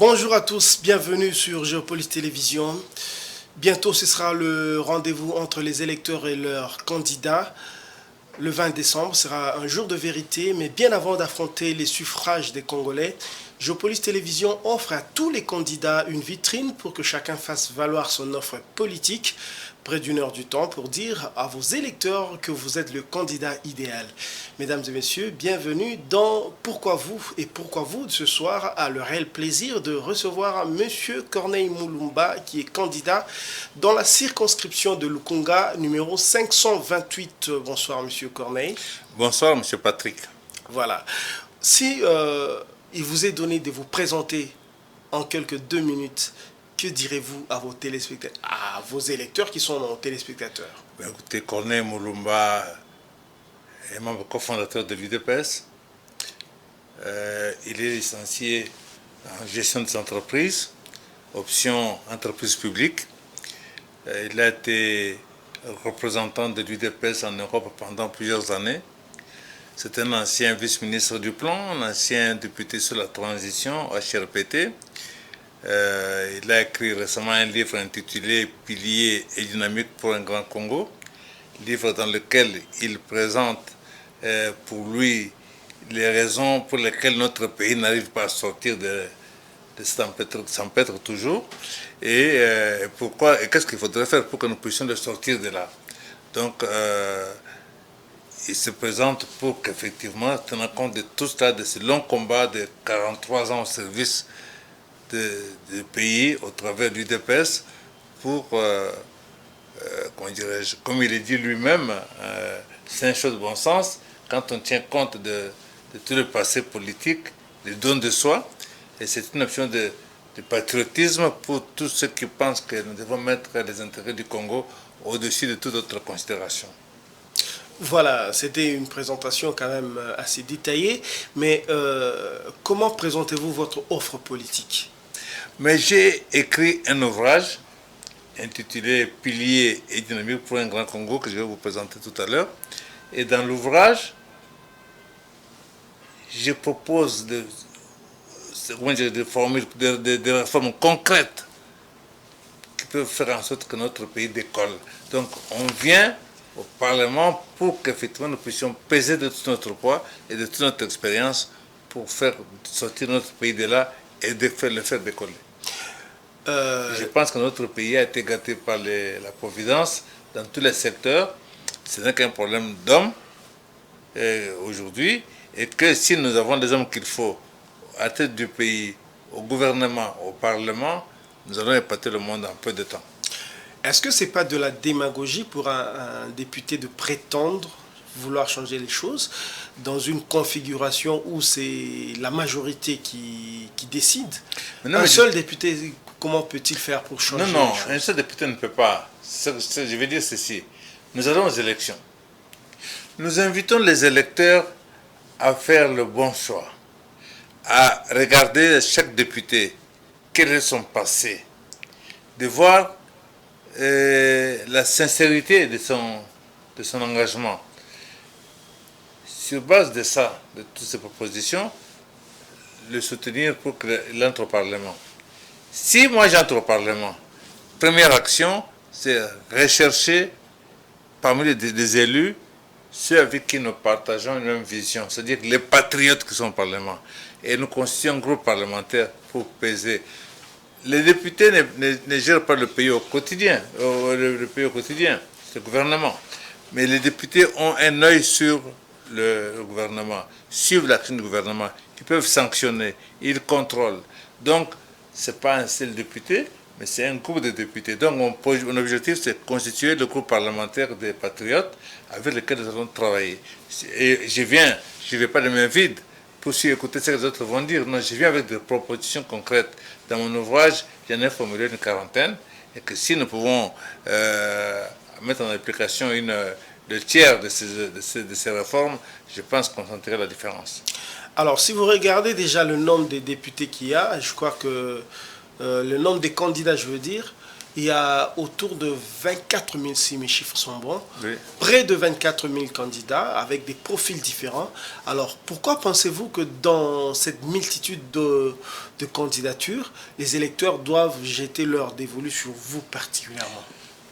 Bonjour à tous, bienvenue sur Géopolis Télévision. Bientôt, ce sera le rendez-vous entre les électeurs et leurs candidats. Le 20 décembre sera un jour de vérité, mais bien avant d'affronter les suffrages des Congolais, Géopolis Télévision offre à tous les candidats une vitrine pour que chacun fasse valoir son offre politique, près d'une heure du temps, pour dire à vos électeurs que vous êtes le candidat idéal. Mesdames et messieurs, bienvenue dans Pourquoi vous et pourquoi vous ce soir a le réel plaisir de recevoir Monsieur Corneille Moulumba qui est candidat dans la circonscription de Lukunga numéro 528. Bonsoir Monsieur Corneille. Bonsoir Monsieur Patrick. Voilà. Si il vous est donné de vous présenter en quelques 2 minutes, que direz-vous à vos téléspectateurs, à vos électeurs qui sont nos téléspectateurs? Écoutez, Corneille Moulumba est membre cofondateur de l'UDPS. Il est licencié en gestion des entreprises, option entreprise publique. Il a été représentant de l'UDPS en Europe pendant plusieurs années. C'est un ancien vice-ministre du Plan, un ancien député sur la transition, HRPT. Il a écrit récemment un livre intitulé « Piliers et dynamique pour un grand Congo », livre dans lequel il présente pour lui les raisons pour lesquelles notre pays n'arrive pas à sortir de s'empêtre toujours et pourquoi et qu'est-ce qu'il faudrait faire pour que nous puissions le sortir de là. Donc, il se présente pour qu'effectivement, tenant compte de tout cela, de ce long combat de 43 ans au service du pays au travers du DPS pour, comme il est dit lui-même, c'est une chose de bon sens quand on tient compte de tout le passé politique, du don de soi, et c'est une option de patriotisme pour tous ceux qui pensent que nous devons mettre les intérêts du Congo au-dessus de toute autre considération. Voilà, c'était une présentation quand même assez détaillée, mais comment présentez-vous votre offre politique? Mais j'ai écrit un ouvrage intitulé « Piliers et dynamique pour un grand Congo » que je vais vous présenter tout à l'heure. Et dans l'ouvrage, je propose des réformes concrètes qui peuvent faire en sorte que notre pays décolle. Donc on vient au Parlement pour qu'effectivement nous puissions peser de tout notre poids et de toute notre expérience pour faire sortir notre pays de là et le faire décoller. Je pense que notre pays a été gâté par la Providence dans tous les secteurs. Ce n'est qu'un problème d'hommes aujourd'hui, et que si nous avons les hommes qu'il faut à tête du pays, au gouvernement, au Parlement, nous allons épater le monde en peu de temps. Est-ce que ce n'est pas de la démagogie pour un député de prétendre vouloir changer les choses dans une configuration où c'est la majorité qui décide? Un seul député, comment peut-il faire pour changer les choses? Non, un seul député ne peut pas. Je vais dire ceci. Nous allons aux élections. Nous invitons les électeurs à faire le bon choix, à regarder chaque député, quel est son passé, de voir la sincérité de son engagement. Sur base de ça, de toutes ces propositions, le soutenir pour qu'il entre au Parlement. Si moi j'entre au Parlement, première action, c'est rechercher parmi les élus ceux avec qui nous partageons une même vision, c'est-à-dire les patriotes qui sont au Parlement. Et nous constituons un groupe parlementaire pour peser. Les députés ne gèrent pas le pays au quotidien, c'est le gouvernement. Mais les députés ont un œil sur le gouvernement, suivent l'action du gouvernement, ils peuvent sanctionner, ils contrôlent. Donc, ce n'est pas un seul député, mais c'est un groupe de députés. Donc, mon objectif, c'est de constituer le groupe parlementaire des patriotes avec lequel nous allons travailler. Et je ne vais pas de main vide pour écouter ce que les autres vont dire. Non, je viens avec des propositions concrètes. Dans mon ouvrage, j'en ai formulé une quarantaine, et que si nous pouvons mettre en application le tiers de ces réformes, je pense qu'on sentirait la différence. Alors, si vous regardez déjà le nombre des députés qu'il y a, je crois que le nombre des candidats, je veux dire, il y a autour de 24 000, si mes chiffres sont bons, Oui. près de 24 000 candidats avec des profils différents. Alors, pourquoi pensez-vous que dans cette multitude de candidatures, les électeurs doivent jeter leur dévolu sur vous particulièrement?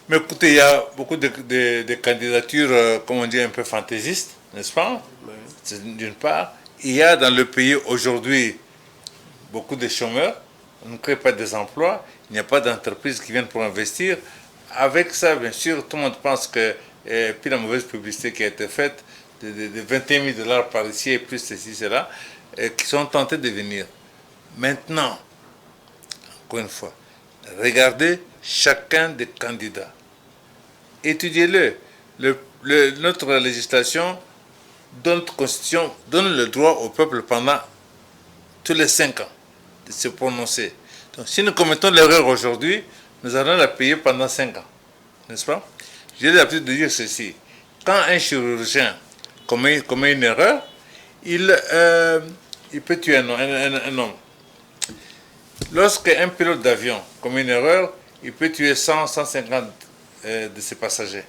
Mais écoutez, il y a beaucoup de candidatures, comme on dit, un peu fantaisistes, n'est-ce pas? Oui. C'est d'une part. Il y a dans le pays aujourd'hui beaucoup de chômeurs. On ne crée pas des emplois. Il n'y a pas d'entreprises qui viennent pour investir. Avec ça, bien sûr, tout le monde pense que, puis la mauvaise publicité qui a été faite, de 21 000 dollars par ici et plus ceci, cela, qui sont tentés de venir. Maintenant, encore une fois, regardez chacun des candidats. Étudiez-le. Notre législation, notre constitution donne le droit au peuple pendant tous les 5 ans de se prononcer. Donc si nous commettons l'erreur aujourd'hui, nous allons la payer pendant 5 ans. N'est-ce pas? J'ai l'habitude de dire ceci. Quand un chirurgien commet une erreur, il peut tuer un homme. Lorsqu'un pilote d'avion commet une erreur, il peut tuer 100, 150 de ses passagers.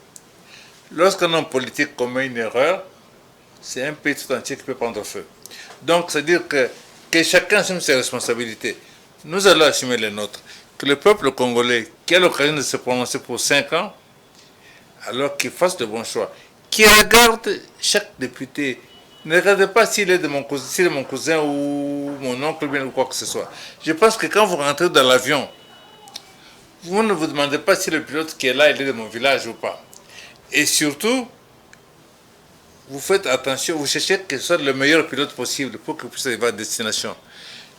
Lorsqu'un homme politique commet une erreur, c'est un pays tout entier qui peut prendre feu. Donc, c'est-à-dire que chacun assume ses responsabilités. Nous allons assumer les nôtres. Que le peuple congolais, qui a l'occasion de se prononcer pour 5 ans, alors qu'il fasse de bons choix. Qui regarde chaque député. Ne regardez pas s'il est mon cousin ou mon oncle ou quoi que ce soit. Je pense que quand vous rentrez dans l'avion, vous ne vous demandez pas si le pilote qui est là, il est de mon village ou pas. Et surtout, vous faites attention, vous cherchez que ce soit le meilleur pilote possible pour que vous puissiez arriver à destination.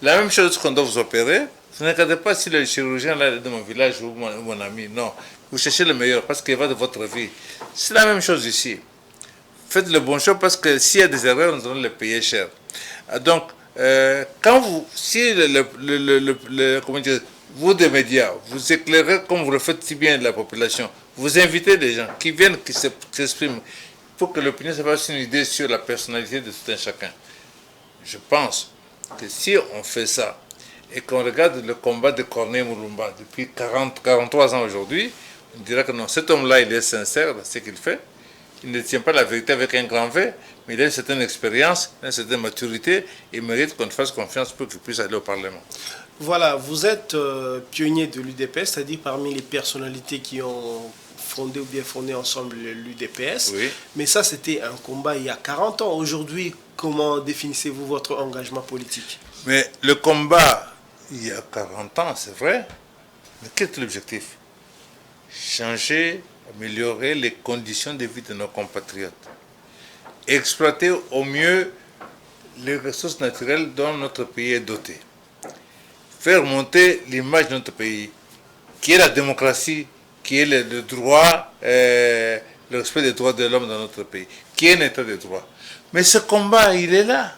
La même chose qu'on doit vous opérer, vous ne regardez pas si le chirurgien là est de mon village ou mon ami. Non, vous cherchez le meilleur parce qu'il va de votre vie. C'est la même chose ici. Faites le bon choix parce que s'il y a des erreurs, nous allons les payer cher. Donc, quand vous, si comment dire, vous des médias, vous éclairez comme vous le faites si bien de la population, vous invitez des gens qui viennent, qui s'expriment, pour que l'opinion se fasse une idée sur la personnalité de tout un chacun. Je pense que si on fait ça, et qu'on regarde le combat de Corneille Moulumba depuis 43 ans aujourd'hui, on dirait que non, cet homme-là, il est sincère dans ce qu'il fait. Il ne tient pas la vérité avec un grand V, mais il a une certaine expérience, une certaine maturité, et il mérite qu'on fasse confiance pour qu'il puisse aller au Parlement. Voilà, vous êtes pionnier de l'UDPS, c'est-à-dire parmi les personnalités qui ont fondé ou bien fondé ensemble l'UDPS. Oui. Mais ça, c'était un combat il y a 40 ans. Aujourd'hui, comment définissez-vous votre engagement politique? Mais le combat, il y a 40 ans, c'est vrai, mais quel est l'objectif? Changer, améliorer les conditions de vie de nos compatriotes. Exploiter au mieux les ressources naturelles dont notre pays est doté. Faire monter l'image de notre pays, qui est la démocratie, qui est le droit, le respect des droits de l'homme dans notre pays, qui est un état de droit. Mais ce combat, il est là.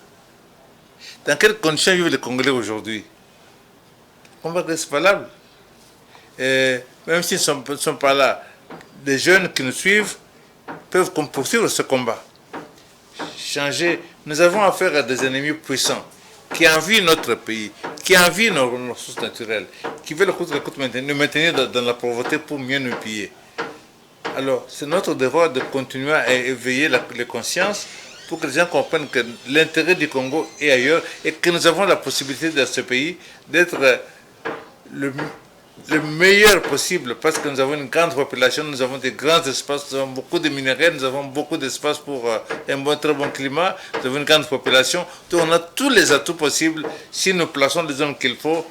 Dans quelles conditions vivent les Congolais aujourd'hui? Le combat reste valable. Même s'ils ne sont pas là, les jeunes qui nous suivent peuvent poursuivre ce combat. Changer. Nous avons affaire à des ennemis puissants qui envient notre pays, qui envient nos ressources naturelles, qui veulent nous maintenir dans la pauvreté pour mieux nous piller. Alors, c'est notre devoir de continuer à éveiller les consciences pour que les gens comprennent que l'intérêt du Congo est ailleurs et que nous avons la possibilité dans ce pays d'être le meilleur possible parce que nous avons une grande population, nous avons des grands espaces, nous avons beaucoup de minéraux, nous avons beaucoup d'espace pour un très bon climat, nous avons une grande population. Donc on a tous les atouts possibles si nous plaçons les hommes qu'il faut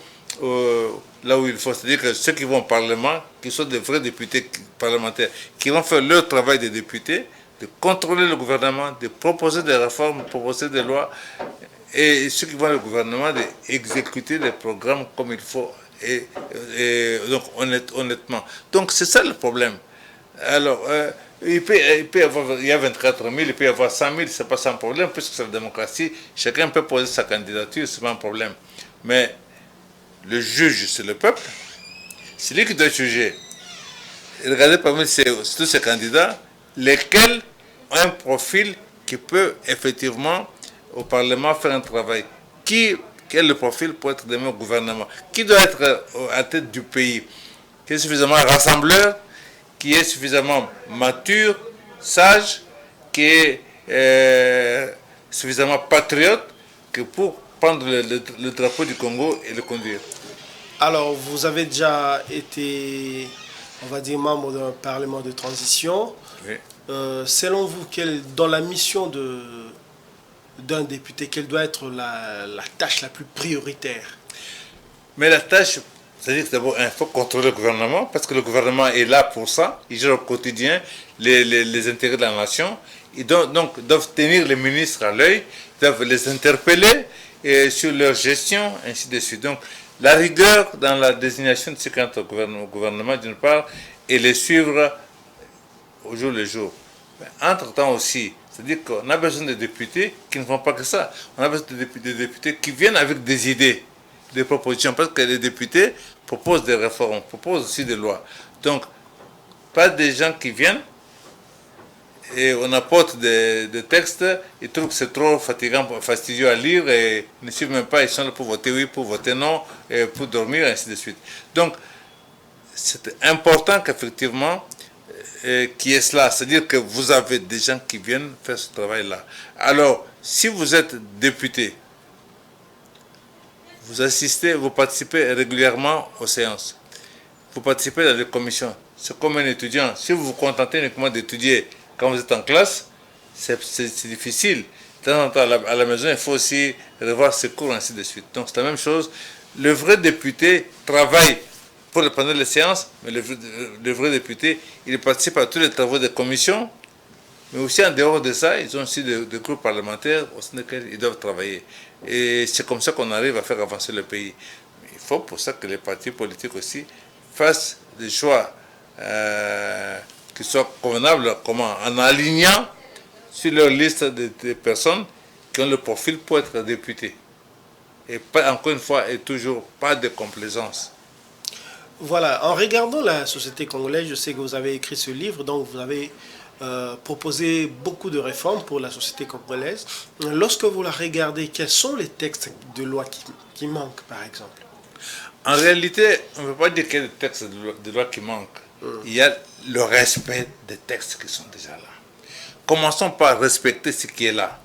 là où il faut. C'est-à-dire que ceux qui vont au Parlement, qui sont des vrais députés parlementaires, qui vont faire leur travail de députés, de contrôler le gouvernement, de proposer des réformes, de proposer des lois, et ceux qui vont au gouvernement d'exécuter les programmes comme il faut. Et donc honnêtement. Donc c'est ça le problème. Alors, il y a 24 000, il peut y avoir 100 000, c'est pas sans problème, puisque c'est la démocratie, chacun peut poser sa candidature, c'est pas un problème. Mais le juge, c'est le peuple, c'est lui qui doit juger. Et regardez parmi tous ces candidats, lesquels ont un profil qui peut effectivement au Parlement faire un travail. Quel est le profil pour être demain au gouvernement? Qui doit être à la tête du pays? qui est suffisamment rassembleur, qui est suffisamment mature, sage, qui est suffisamment patriote que pour prendre le drapeau du Congo et le conduire. Alors, vous avez déjà été, on va dire, membre d'un parlement de transition. Oui. Selon vous, dans la mission d'un député, quelle doit être la tâche la plus prioritaire? Mais la tâche, c'est-à-dire que d'abord, il faut contrôler le gouvernement, parce que le gouvernement est là pour ça. Il gère au quotidien les intérêts de la nation. Ils doivent tenir les ministres à l'œil, doivent les interpeller sur leur gestion, ainsi de suite. Donc, la rigueur dans la désignation de ce qui entre au gouvernement, d'une part, et les suivre au jour le jour. Entre-temps aussi, c'est-à-dire qu'on a besoin de députés qui ne font pas que ça. On a besoin de députés qui viennent avec des idées, des propositions, parce que les députés proposent des réformes, proposent aussi des lois. Donc, pas des gens qui viennent et on apporte des textes, ils trouvent que c'est trop fastidieux à lire et ils ne suivent même pas, ils sont là pour voter oui, pour voter non, et pour dormir, et ainsi de suite. Donc, c'est important qu'effectivement, qu'il y ait cela, c'est-à-dire que vous avez des gens qui viennent faire ce travail-là. Alors, si vous êtes député, vous assistez, vous participez régulièrement aux séances, vous participez dans les commissions. C'est comme un étudiant. Si vous vous contentez uniquement d'étudier quand vous êtes en classe, c'est difficile. De temps en temps, à la maison, il faut aussi revoir ses cours, ainsi de suite. Donc, c'est la même chose. Le vrai député travaille pendant les séances, mais le vrai député, il participe à tous les travaux des commissions, mais aussi en dehors de ça, ils ont aussi des groupes parlementaires au sein desquels ils doivent travailler. Et c'est comme ça qu'on arrive à faire avancer le pays. Il faut pour ça que les partis politiques aussi fassent des choix qui soient convenables, en alignant sur leur liste de personnes qui ont le profil pour être députés. Et pas, encore une fois, et toujours pas de complaisance. Voilà, en regardant la société congolaise, je sais que vous avez écrit ce livre, donc vous avez proposé beaucoup de réformes pour la société congolaise. Lorsque vous la regardez, quels sont les textes de loi qui manquent, par exemple? En réalité, on ne peut pas dire qu'il y a des textes de loi qui manquent. Il y a le respect des textes qui sont déjà là. Commençons par respecter ce qui est là.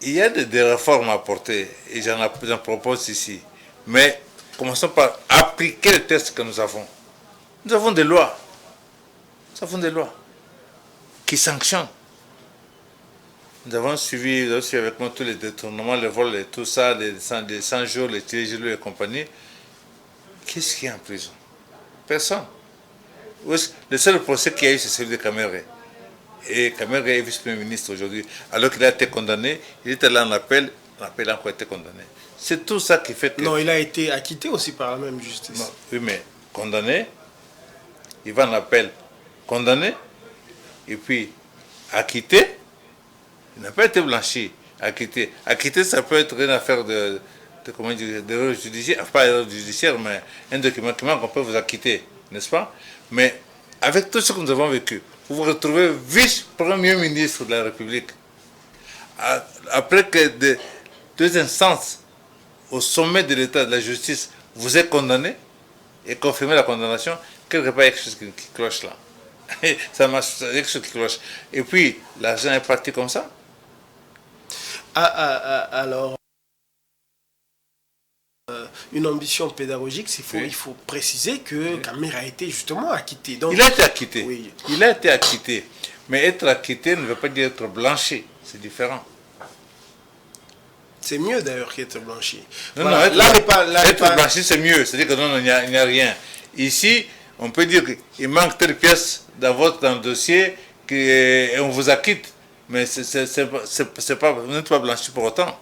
Il y a des réformes à apporter, et j'en propose ici. Mais commençons par appliquer les textes que nous avons. Nous avons des lois. Nous avons des lois qui sanctionnent. Nous avons suivi avec moi tous les détournements, les vols et tout ça, les 100 jours, les jours et compagnie. Qu'est-ce qu'il y a en prison? Personne. Le seul procès qu'il y a eu, c'est celui de Kamere. Et Kamere est vice-premier ministre aujourd'hui. Alors qu'il a été condamné, il était là en appel, l'appel a encore été condamné. C'est tout ça qui fait que... Non, il a été acquitté aussi par la même justice. Non, oui, mais condamné, il va en appel, condamné, et puis acquitté, il n'a pas été blanchi, acquitté. Acquitté, ça peut être une affaire d'erreur judiciaire, pas erreur judiciaire, mais un document qu'on peut vous acquitter, n'est-ce pas? Mais avec tout ce que nous avons vécu, vous vous retrouvez vice-premier ministre de la République. Après que deux instances au sommet de l'État, de la justice, vous êtes condamné et confirmé la condamnation, quelque part il y a quelque chose qui cloche là. Ça marche, il y a quelque chose qui cloche. Et puis, l'argent est parti comme ça. Alors, une ambition pédagogique, il faut préciser que Kamere a été justement acquitté. Donc, il a été acquitté. Oui. Il a été acquitté. Mais être acquitté ne veut pas dire être blanchi. C'est différent. C'est mieux d'ailleurs qu'être blanchi. Non, voilà. non, être blanchi, c'est mieux. C'est-à-dire que non, il n'y a rien. Ici, on peut dire qu'il manque telle pièce dans le dossier et on vous acquitte. Mais vous n'êtes pas blanchi pour autant.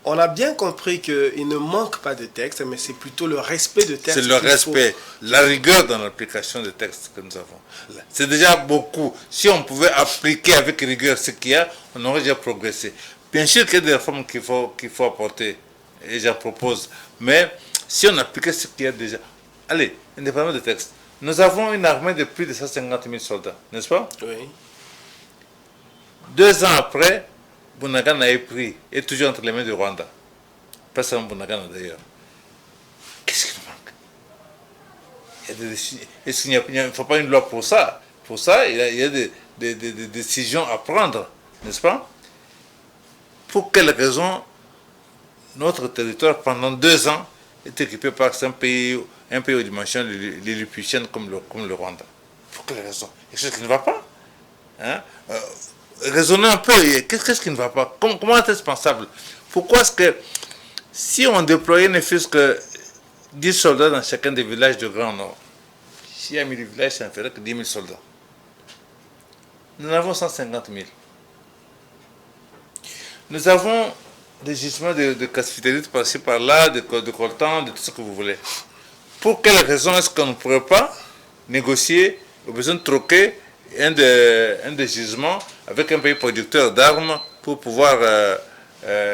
On a bien compris qu'il ne manque pas de texte, mais c'est plutôt le respect de texte. C'est le respect, la rigueur dans l'application des textes que nous avons. C'est déjà beaucoup. Si on pouvait appliquer avec rigueur ce qu'il y a, on aurait déjà progressé. Bien sûr qu'il y a des réformes qu'il faut apporter, et j'en propose. Mais si on appliquait ce qu'il y a déjà... Allez, indépendamment des textes, nous avons une armée de plus de 150 000 soldats, n'est-ce pas? Oui. 2 ans après, Bunagana est pris, est toujours entre les mains du Rwanda. Pas seulement Bunagana d'ailleurs. Qu'est-ce qui nous manque? Est-ce qu'il ne faut pas une loi pour ça? Pour ça, il y a des décisions à prendre, n'est-ce pas? Pour quelle raison notre territoire, pendant 2 ans, est occupé par un pays aux dimensions lilliputiennes comme le Rwanda? Pour quelle raison? Quelque chose qui ne va pas, hein? Raisonnez un peu, qu'est-ce qui ne va pas? Comment est-ce pensable? Pourquoi est-ce que si on déployait ne fût-ce que 10 soldats dans chacun des villages du Grand Nord, s'il y a 1000 villages, ça ne ferait que 10 000 soldats. Nous en avons 150 000. Nous avons des gisements de cassiterite par-ci par-là, de coltan, de tout ce que vous voulez. Pour quelle raison est-ce qu'on ne pourrait pas négocier, au besoin de troquer un des gisements avec un pays producteur d'armes pour pouvoir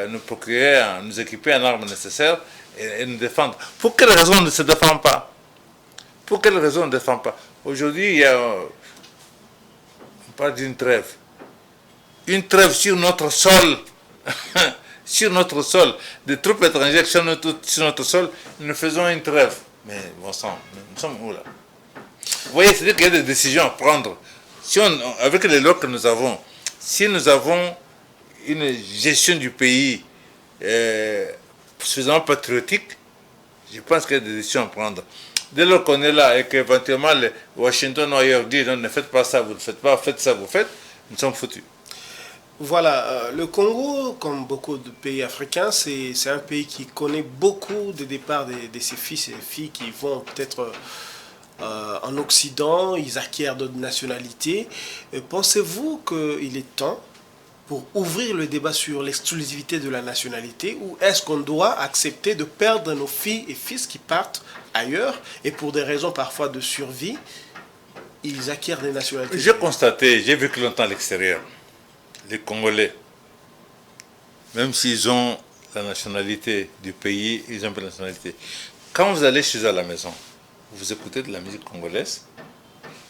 nous procurer, nous équiper en armes nécessaires et nous défendre? Pour quelle raison on ne se défend pas? Pour quelle raison on ne défend pas? Aujourd'hui, on parle d'une trêve. Une trêve sur notre sol. Sur notre sol. Des troupes étrangères sur notre sol, nous faisons une trêve. Mais bon sang, nous sommes où là? Vous voyez, c'est-à-dire qu'il y a des décisions à prendre. Si avec les lois que nous avons, si nous avons une gestion du pays suffisamment patriotique, je pense qu'il y a des décisions à prendre. Dès lors qu'on est là et qu'éventuellement Washington ou ailleurs dit non, ne faites pas ça, vous ne faites pas, faites ça, vous faites, nous sommes foutus. Voilà, le Congo, comme beaucoup de pays africains, c'est un pays qui connaît beaucoup de départs de ses fils et filles qui vont peut-être en Occident, ils acquièrent d'autres nationalités. Pensez-vous qu'il est temps pour ouvrir le débat sur l'exclusivité de la nationalité, ou est-ce qu'on doit accepter de perdre nos filles et fils qui partent ailleurs et pour des raisons parfois de survie, ils acquièrent des nationalités? J'ai constaté, j'ai vécu longtemps à l'extérieur, les Congolais, même s'ils ont la nationalité du pays, ils ont pas la nationalité. Quand vous allez chez eux à la maison, vous écoutez de la musique congolaise,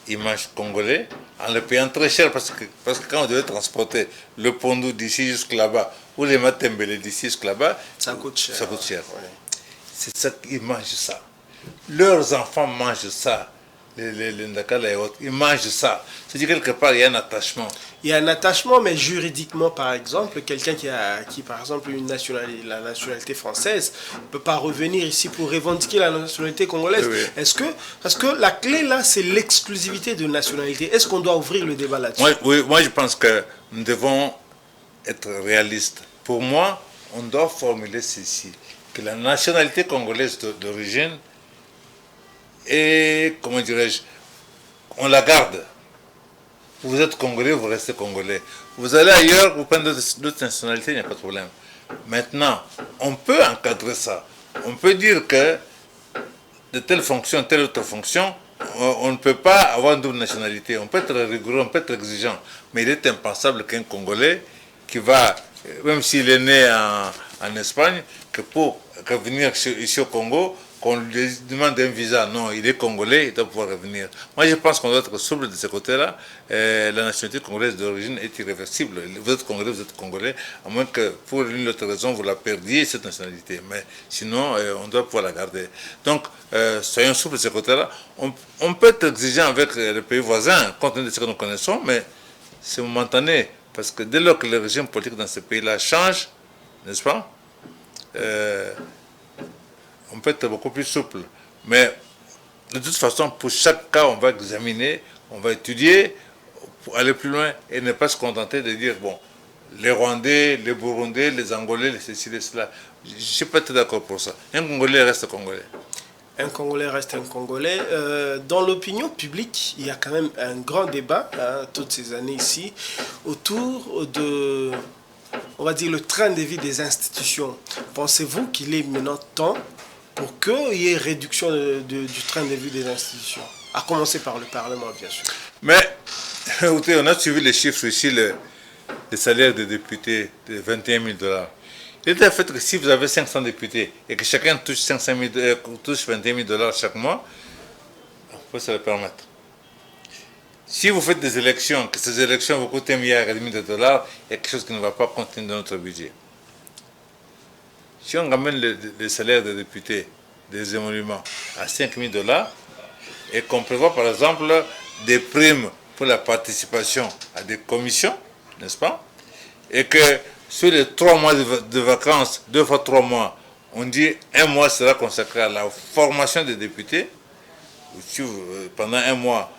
ils mangent congolais en le payant très cher parce que quand on devait transporter le pondou d'ici jusque là-bas ou les matembele d'ici jusque là-bas, ça coûte cher. Ça coûte cher. Ouais. C'est ça qu'ils mangent ça. Leurs enfants mangent ça. Les Ndakala et autres, ils mangent ça. C'est-à-dire quelque part, il y a un attachement. Il y a un attachement, mais juridiquement, par exemple, quelqu'un qui par exemple, la nationalité française ne peut pas revenir ici pour revendiquer la nationalité congolaise. Oui, oui. Parce que la clé, là, c'est l'exclusivité de nationalité. Est-ce qu'on doit ouvrir le débat là-dessus? Moi, je pense que nous devons être réalistes. Pour moi, on doit formuler ceci, que la nationalité congolaise d'origine, et, comment dirais-je, on la garde. Vous êtes Congolais, vous restez Congolais. Vous allez ailleurs, vous prenez d'autres nationalités, il n'y a pas de problème. Maintenant, on peut encadrer ça. On peut dire que de telle fonction, telle autre fonction, on ne peut pas avoir une double nationalité. On peut être rigoureux, on peut être exigeant. Mais il est impensable qu'un Congolais qui va, même s'il est né en Espagne, que pour revenir ici au Congo, qu'on lui demande un visa, non, il est congolais, il doit pouvoir revenir. Moi, je pense qu'on doit être souple de ce côté-là. La nationalité congolaise d'origine est irréversible. Vous êtes congolais, à moins que pour une autre raison, vous la perdiez, cette nationalité. Mais sinon, on doit pouvoir la garder. Donc, soyons souples de ce côté-là. On peut être exigeant avec les pays voisins, compte tenu de ce que nous connaissons, mais c'est momentané. Parce que dès lors que le régime politique dans ces pays-là change, n'est-ce pas, on peut être beaucoup plus souple. Mais de toute façon, pour chaque cas, on va examiner, on va étudier pour aller plus loin et ne pas se contenter de dire, bon, les Rwandais, les Burundais, les Angolais, les ceci, les cela. Je ne suis pas très d'accord pour ça. Un Congolais reste Congolais. Un Congolais reste un Congolais. Dans l'opinion publique, il y a quand même un grand débat, toutes ces années ici, autour de, on va dire, le train de vie des institutions. Pensez-vous qu'il est maintenant temps pour qu'il y ait réduction du train de vie des institutions, à commencer par le Parlement, bien sûr? Mais, écoutez, on a suivi les chiffres ici, le salaire des députés de 21 000 $. Il est à fait que si vous avez 500 députés et que chacun touche, 21 000 $ chaque mois, on peut se le permettre. Si vous faites des élections, que ces élections vous coûtent 1,5 milliard $, il y a quelque chose qui ne va pas contenir dans notre budget. Si on ramène le salaire des députés, des émoluments à 5 000 $, et qu'on prévoit par exemple des primes pour la participation à des commissions, n'est-ce pas? Et que sur les 3 mois de vacances, 2 fois 3 mois, on dit 1 mois sera consacré à la formation des députés. Pendant 1 mois,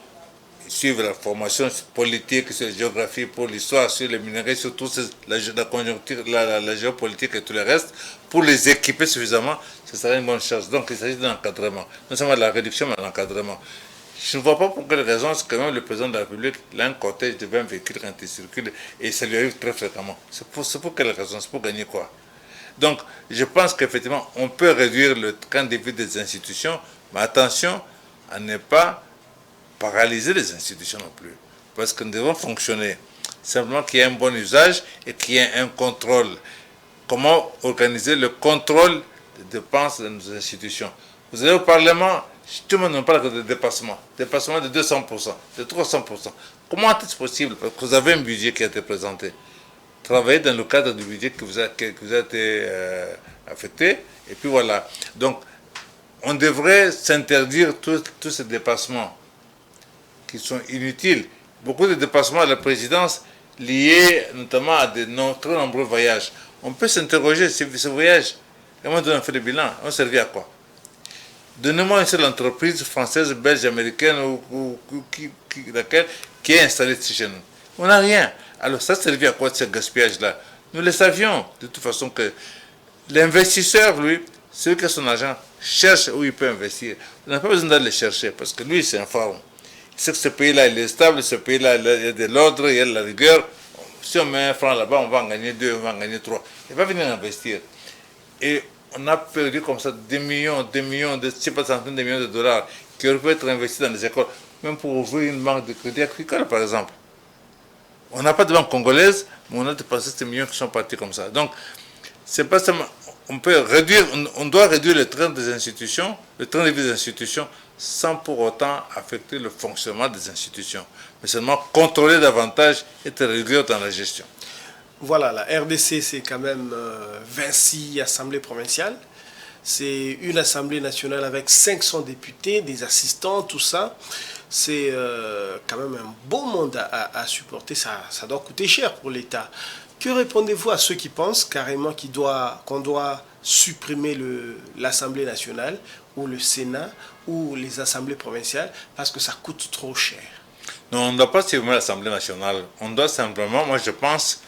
suivre la formation politique sur la géographie, pour l'histoire, sur les minerais, sur tout la conjoncture, la géopolitique et tout le reste, pour les équiper suffisamment, ce serait une bonne chose. Donc il s'agit d'un encadrement, non seulement de la réduction, mais de l'encadrement. Je ne vois pas pour quelle raison, c'est quand même le président de la République, il a un cortège de 20 véhicules quand il circule, et ça lui arrive très fréquemment. C'est pour quelle raison? C'est pour gagner quoi? Donc je pense qu'effectivement, on peut réduire le camp de vie des institutions, mais attention à ne pas paralyser les institutions non plus. Parce que nous devons fonctionner. Simplement qu'il y ait un bon usage et qu'il y ait un contrôle. Comment organiser le contrôle des dépenses de nos institutions? Vous allez au Parlement, tout le monde ne parle que de dépassement. Dépassement de 200%, de 300%. Comment est-ce possible? Parce que vous avez un budget qui a été présenté. Travaillez dans le cadre du budget qui vous a été affecté. Et puis voilà. Donc, on devrait s'interdire tous ces dépassements qui sont inutiles. Beaucoup de dépassements à la présidence liés notamment à de très nombreux voyages. On peut s'interroger, ces voyages, et moi on fait le bilan, on servi à quoi? Donnez-moi une seule entreprise française, belge, américaine, ou laquelle, qui est installée chez nous. On n'a rien. Alors ça servi à quoi de ce gaspillage-là? Nous le savions, de toute façon, que l'investisseur, lui, celui qui a son argent, cherche où il peut investir. On n'a pas besoin d'aller le chercher, parce que lui, c'est informe. Il sait que ce pays-là, il est stable, ce pays-là, il y a de l'ordre, il y a de la rigueur. Si on met 1 franc là-bas, on va en gagner 2, on va en gagner 3. Il va venir investir. Et on a perdu comme ça des millions, je sais pas, centaines de millions de dollars qui auraient pu être investis dans les écoles, même pour ouvrir une banque de crédit agricole, par exemple. On n'a pas de banque congolaise, mais on a dépensé ces millions qui sont partis comme ça. Donc, c'est pas seulement, on doit réduire le train des institutions, le train de vie des institutions, sans pour autant affecter le fonctionnement des institutions, mais seulement contrôler davantage et être rigoureux dans la gestion. Voilà, la RDC, c'est quand même 26 assemblées provinciales. C'est une assemblée nationale avec 500 députés, des assistants, tout ça. C'est quand même un beau monde à supporter. Ça doit coûter cher pour l'État. Que répondez-vous à ceux qui pensent carrément qu'on doit supprimer l'Assemblée nationale ou le Sénat ou les assemblées provinciales parce que ça coûte trop cher? Non, on ne doit pas supprimer l'Assemblée nationale. On doit simplement, moi je pense,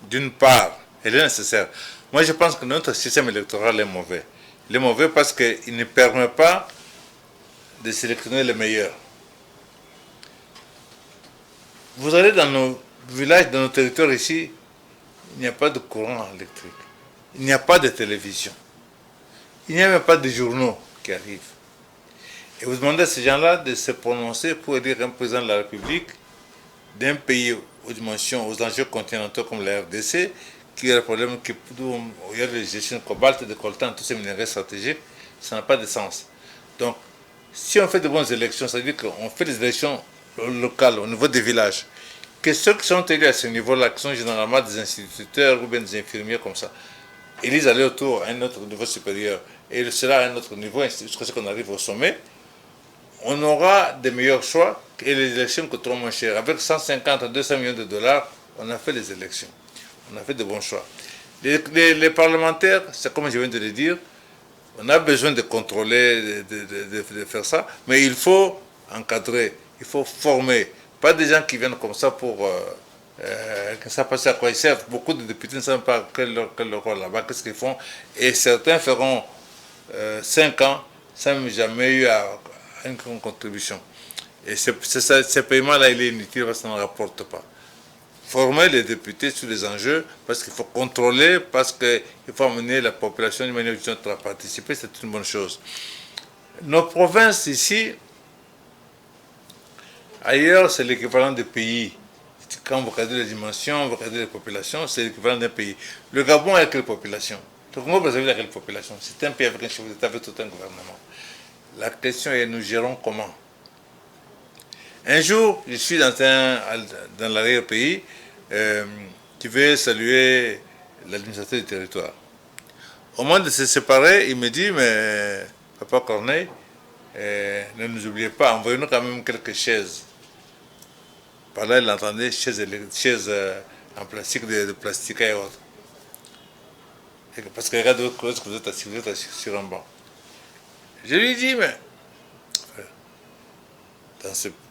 d'une part, elle est nécessaire. Moi je pense que notre système électoral est mauvais. Il est mauvais parce qu'il ne permet pas de sélectionner les meilleurs. Vous allez dans nos villages, dans nos territoires ici, il n'y a pas de courant électrique. Il n'y a pas de télévision. Il n'y a même pas de journaux qui arrivent. Et vous demandez à ces gens-là de se prononcer pour élire un président de la République d'un pays aux dimensions, aux enjeux continentaux comme la RDC, qui a le problème où il y a les gestions de cobalt, de coltan, tous ces minéraux stratégiques, ça n'a pas de sens. Donc, si on fait de bonnes élections, ça veut dire qu'on fait des élections locales au niveau des villages, que ceux qui sont élus à ce niveau-là, qui sont généralement des instituteurs ou bien des infirmiers comme ça, élisent aller autour à un autre niveau supérieur, et cela à un autre niveau, jusqu'à ce qu'on arrive au sommet, on aura des meilleurs choix et les élections coûteront moins cher. Avec 150 à 200 millions de dollars, on a fait les élections. On a fait de bons choix. Les parlementaires, c'est comme je viens de le dire, on a besoin de contrôler, de faire ça, mais il faut encadrer, il faut former. Pas des gens qui viennent comme ça pour que ça passe à quoi ils servent. Beaucoup de députés ne savent pas quel rôle là-bas, qu'est-ce qu'ils font. Et certains feront 5 ans sans jamais eu une contribution. Et ce paiement-là, il est inutile parce qu'on ne rapporte pas. Former les députés sur les enjeux, parce qu'il faut contrôler, parce qu'il faut amener la population d'une manière ou d'une autre à participer, c'est une bonne chose. Nos provinces ici, ailleurs, c'est l'équivalent des pays. Quand vous regardez les dimensions, vous regardez les populations, c'est l'équivalent d'un pays. Le Gabon a quelle population? Le Congo Brazzaville a quelle population? C'est un pays avec un chef d'État, avec tout un gouvernement. La question est, nous gérons comment? Un jour, je suis dans l'arrière-pays, qui veut saluer l'administrateur du territoire. Au moment de se séparer, il me dit, mais Papa Corneille, ne nous oubliez pas, envoyez-nous quand même quelques chaises. Par là, il entendait chaises en plastique, de plastique et autres. Parce que regarde de l'autre côté, vous êtes assis sur un banc. Je lui dis, mais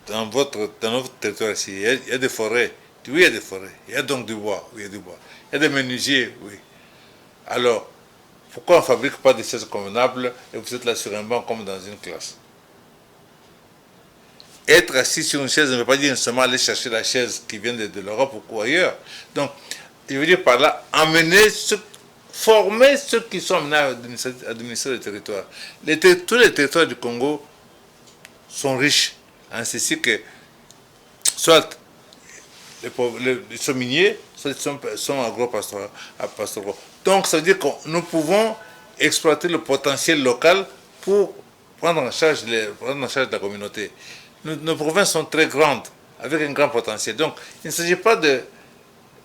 dans notre territoire ici, il y a des forêts. Oui, il y a des forêts. Il y a donc du bois. Oui, il y a du bois. Il y a des menuisiers. Oui. Alors, pourquoi on ne fabrique pas des chaises convenables et vous êtes là sur un banc comme dans une classe? Être assis sur une chaise ne veut pas dire seulement aller chercher la chaise qui vient de l'Europe ou ailleurs. Donc, je veux dire par là, former ceux qui sont amenés à administrer le territoire. Tous les territoires du Congo sont riches en ceci que soit ils sont miniers, soit ils sont agro-pastoraux. Donc ça veut dire que nous pouvons exploiter le potentiel local pour prendre en charge la communauté. Nos provinces sont très grandes, avec un grand potentiel. Donc il ne s'agit pas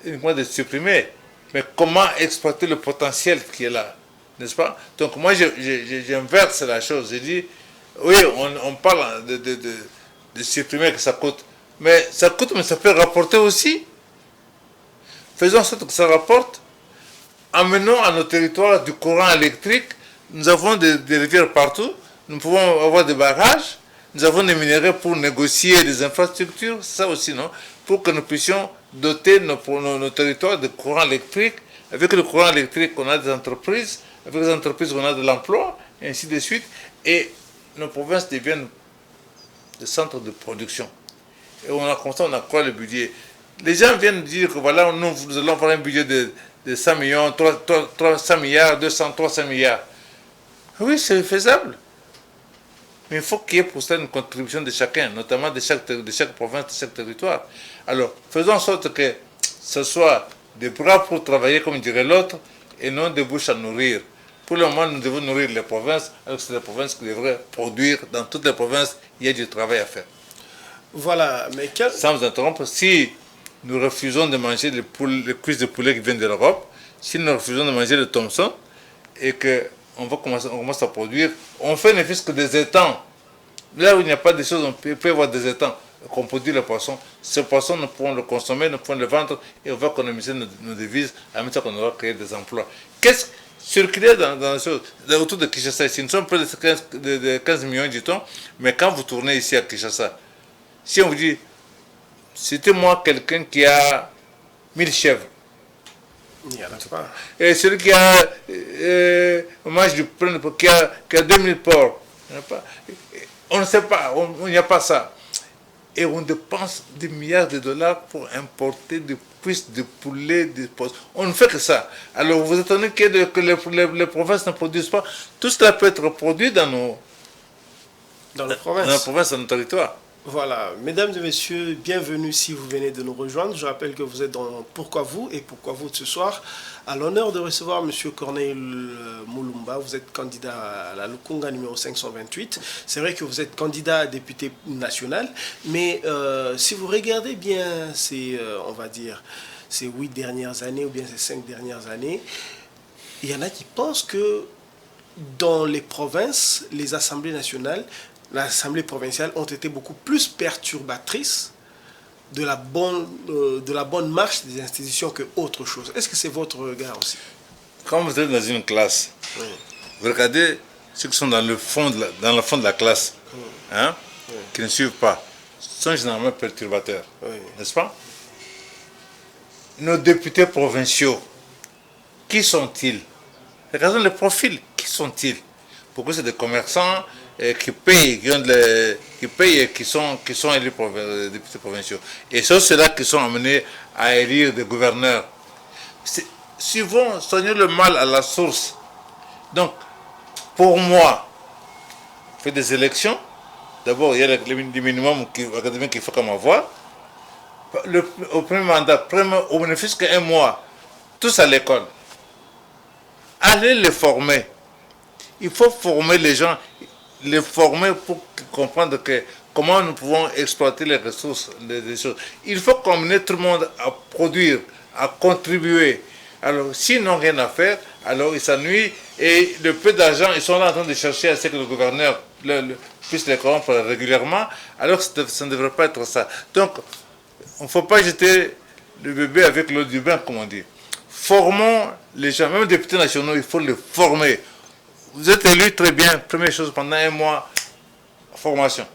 uniquement de supprimer, mais comment exploiter le potentiel qui est là, n'est-ce pas? Donc moi j'inverse la chose, je dis, oui, on parle de supprimer que ça coûte, mais ça coûte, mais ça peut rapporter aussi. Faisons en sorte que ça rapporte, amenons à nos territoires du courant électrique, nous avons des rivières partout, nous pouvons avoir des barrages, nous avons des minerais pour négocier des infrastructures, ça aussi, non? Pour que nous puissions doter nos territoires de courant électrique. Avec le courant électrique, on a des entreprises, avec les entreprises, on a de l'emploi, et ainsi de suite. Et nos provinces deviennent des centres de production. Et comme ça, on accroît le budget. Les gens viennent dire que voilà, nous allons avoir un budget de 100 millions, 300 milliards, 200, 300 milliards. Oui, c'est faisable. Mais il faut qu'il y ait pour ça une contribution de chacun, notamment de chaque province, de chaque territoire. Alors, faisons en sorte que ce soit des bras pour travailler, comme dirait l'autre, et non des bouches à nourrir. Pour le moment, nous devons nourrir les provinces, alors que c'est les provinces qui devraient produire. Dans toutes les provinces, il y a du travail à faire. Voilà, mais sans vous interrompre, si nous refusons de manger les cuisses de poulet qui viennent de l'Europe, si nous refusons de manger le Thomson, et qu'on commence à produire, on fait ne fût-ce que des étangs. Là où il n'y a pas de choses, on peut y avoir des étangs qu'on produit le poisson. Ce poisson, nous pouvons le consommer, nous pouvons le vendre et on va économiser nos devises, à même temps qu'on aura créé des emplois. Qu'est-ce circuler dans les choses autour de Kinshasa ici, nous sommes près de 15 millions, dit-on, mais quand vous tournez ici à Kinshasa, si on vous dit, c'était moi quelqu'un qui a 1000 chèvres, il n'y en a pas. Et celui qui a qui a 2000 porcs, on ne sait pas, il n'y a pas ça. Et on dépense des milliards de dollars pour importer des cuisses de poulet, des postes. On ne fait que ça. Alors vous étonnez que les provinces ne produisent pas. Tout cela peut être produit dans nos provinces, dans nos territoires. Voilà, mesdames et messieurs, bienvenue si vous venez de nous rejoindre. Je rappelle que vous êtes dans Pourquoi vous et Pourquoi vous de ce soir. À l'honneur de recevoir M. Corneille Moulumba, vous êtes candidat à la Lukunga numéro 528. C'est vrai que vous êtes candidat à député national, mais si vous regardez bien on va dire, ces 8 dernières années ou bien ces 5 dernières années, il y en a qui pensent que dans les provinces, les assemblées nationales, l'Assemblée provinciale ont été beaucoup plus perturbatrices de la bonne marche des institutions que autre chose. Est-ce que c'est votre regard aussi? Quand vous êtes dans une classe, oui, vous regardez ceux qui sont dans le fond de la classe, oui, hein, oui, qui ne suivent pas, sont généralement perturbateurs, oui, n'est-ce pas? Nos députés provinciaux, qui sont-ils? Regardons les profils, qui sont-ils? Pourquoi c'est des commerçants qui payent et qui sont élus députés provinciaux. Et c'est ceux-là qui sont amenés à élire des gouverneurs. Souvent, soigner le mal à la source. Donc, pour moi, faire des élections, d'abord, il y a le minimum académique qu'il faut comme avoir. Au premier mandat, au bénéfice qu'un mois, tous à l'école. Allez les former. Il faut former les gens, les former pour comprendre comment nous pouvons exploiter les ressources, les choses. Il faut emmener tout le monde à produire, à contribuer. Alors, s'ils n'ont rien à faire, alors ils s'ennuient et le peu d'argent, ils sont là en train de chercher à ce que le gouverneur puissent les corrompre régulièrement, alors que ça ne devrait pas être ça. Donc, il ne faut pas jeter le bébé avec l'eau du bain, comme on dit. Formons les gens, même les députés nationaux, il faut les former. Vous êtes élus très bien, première chose, pendant un mois, formation.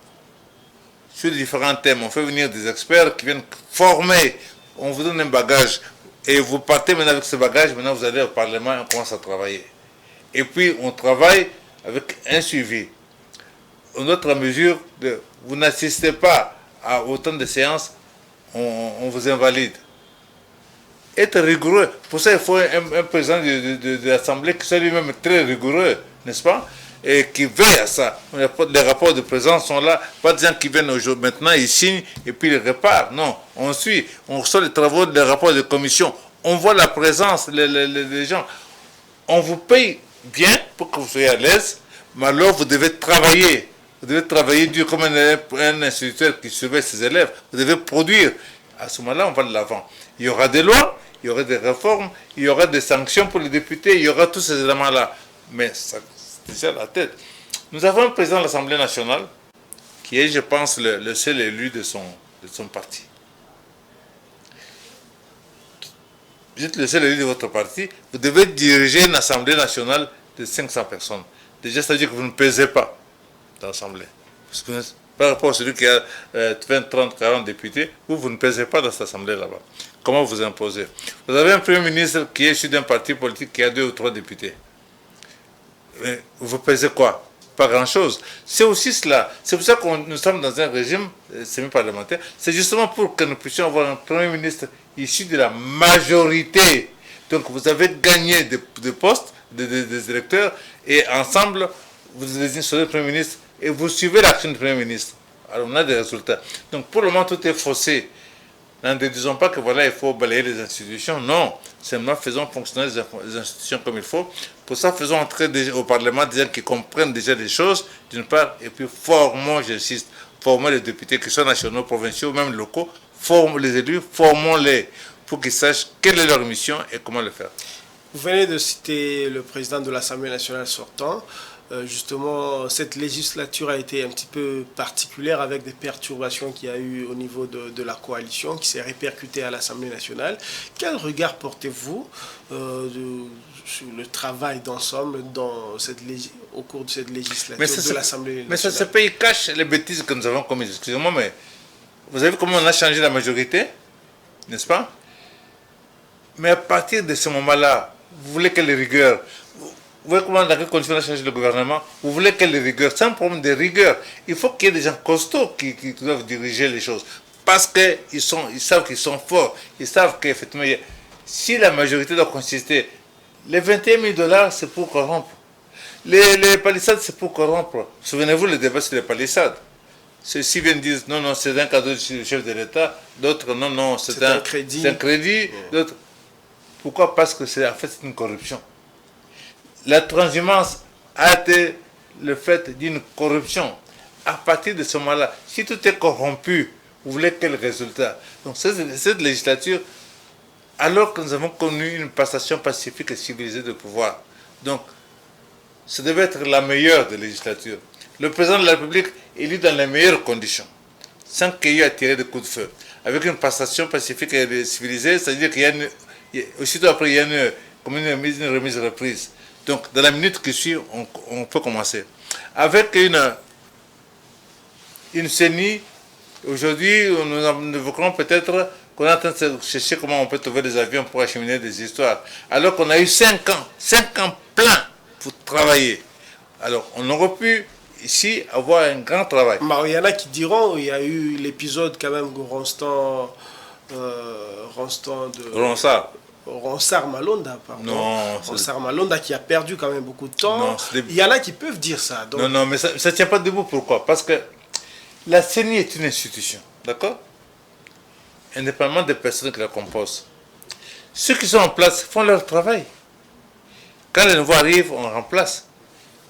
Sur différents thèmes, on fait venir des experts qui viennent former, on vous donne un bagage, et vous partez maintenant avec ce bagage, maintenant vous allez au Parlement et on commence à travailler. Et puis on travaille avec un suivi. Une autre mesure, vous n'assistez pas à autant de séances, on vous invalide. Être rigoureux, pour ça il faut un président de l'Assemblée qui soit lui-même très rigoureux, n'est-ce pas? Et qui veille à ça. Les rapports de présence sont là, pas des gens qui viennent aujourd'hui, maintenant ils signent et puis ils repartent. Non, on suit, on reçoit les travaux, les rapports de commission, on voit la présence, les gens. On vous paye bien pour que vous soyez à l'aise, mais alors vous devez travailler. Vous devez travailler dur comme un instituteur qui surveille ses élèves. Vous devez produire. À ce moment-là, on va de l'avant. Il y aura des lois, il y aura des réformes, il y aura des sanctions pour les députés, il y aura tous ces éléments-là. Mais ça, c'est déjà la tête. Nous avons un président de l'Assemblée nationale qui est, je pense, le seul élu de son parti. Vous êtes le seul élu de votre parti, vous devez diriger une Assemblée nationale de 500 personnes. Déjà, ça veut dire que vous ne pesez pas dans l'Assemblée. Par rapport à celui qui a 20, 30, 40 députés, vous ne pesez pas dans cette Assemblée là-bas. Comment vous imposez? Vous avez un Premier ministre qui est issu d'un parti politique qui a 2 ou 3 députés. Mais vous pesez quoi? Pas grand-chose. C'est aussi cela. C'est pour ça que nous sommes dans un régime semi-parlementaire. C'est justement pour que nous puissions avoir un Premier ministre issu de la majorité. Donc vous avez gagné des postes, des électeurs, et ensemble, vous désignez sur le Premier ministre et vous suivez l'action du Premier ministre. Alors on a des résultats. Donc pour le moment, tout est faussé. Ne disons pas que voilà, il faut balayer les institutions. Non, seulement faisons fonctionner les institutions comme il faut. Pour ça, faisons entrer au Parlement des gens qui comprennent déjà les choses, d'une part, et puis formons, j'insiste, formons les députés, qui soient nationaux, provinciaux, même locaux, formons les élus, formons-les pour qu'ils sachent quelle est leur mission et comment le faire. Vous venez de citer le président de l'Assemblée nationale sortant. Justement, cette législature a été un petit peu particulière avec des perturbations qu'il y a eu au niveau de la coalition qui s'est répercutée à l'Assemblée nationale. Quel regard portez-vous sur le travail d'ensemble au cours de cette législature de l'Assemblée nationale? Mais ce pays cache les bêtises que nous avons commises. Excusez-moi, mais vous avez vu comment on a changé la majorité, n'est-ce pas? Mais à partir de ce moment-là, vous voulez quelle rigueur? Vous voyez comment dans quelle condition on a changé le gouvernement? Vous voulez quelle rigueur? C'est un problème de rigueur. Il faut qu'il y ait des gens costauds qui doivent diriger les choses. Parce qu'ils savent qu'ils sont forts. Ils savent qu'effectivement, si la majorité doit consister, les 21 000 $ c'est pour corrompre. Les palissades, c'est pour corrompre. Souvenez-vous le débat sur les palissades. Ceux-ci viennent dire non, non, c'est un cadeau du chef de l'État. D'autres, non, non, c'est un crédit. C'est un crédit. D'autres. Pourquoi? Parce que c'est une corruption. La transhumance a été le fait d'une corruption. À partir de ce moment-là, si tout est corrompu, vous voulez quel résultat? Donc cette législature, alors que nous avons connu une passation pacifique et civilisée de pouvoir, donc ça devait être la meilleure des législatures. Le président de la République élu dans les meilleures conditions, sans qu'il y ait à tirer de coups de feu, avec une passation pacifique et civilisée, c'est-à-dire aussitôt après, il y a une remise-reprise. Donc, dans la minute qui suit, on peut commencer. Avec une CENI, aujourd'hui, nous évoquerons peut-être qu'on est en train de chercher comment on peut trouver des avions pour acheminer des histoires. Alors qu'on a eu 5 ans pleins pour travailler. Alors, on aurait pu, ici, avoir un grand travail. Il y en a qui diront, il y a eu l'épisode quand même de Ronsard Malonda, pardon. Non, Ronsard Malonda qui a perdu quand même beaucoup de temps. Non, il y en a qui peuvent dire ça. Donc... Non, mais ça ne tient pas debout. Pourquoi? Parce que la CENI est une institution, d'accord? Indépendamment des personnes qui la composent. Ceux qui sont en place font leur travail. Quand les nouveaux arrivent, on remplace.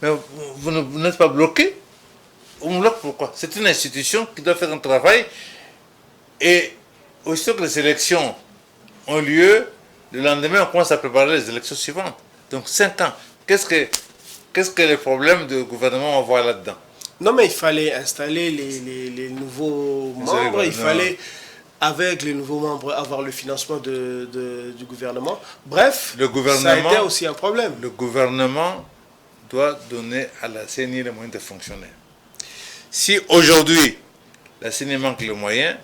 Mais vous n'êtes pas bloqué. On bloque pourquoi? C'est une institution qui doit faire un travail. Et aussitôt que les élections ont lieu, le lendemain, on commence à préparer les élections suivantes. Donc 5 ans. Qu'est-ce que les problèmes de gouvernement on voit là-dedans? Non, mais il fallait installer les nouveaux membres, il fallait, avec les nouveaux membres, avoir le financement du gouvernement. Bref, ça a été aussi un problème. Le gouvernement doit donner à la CENI les moyens de fonctionner. Si aujourd'hui, la CENI manque les moyens,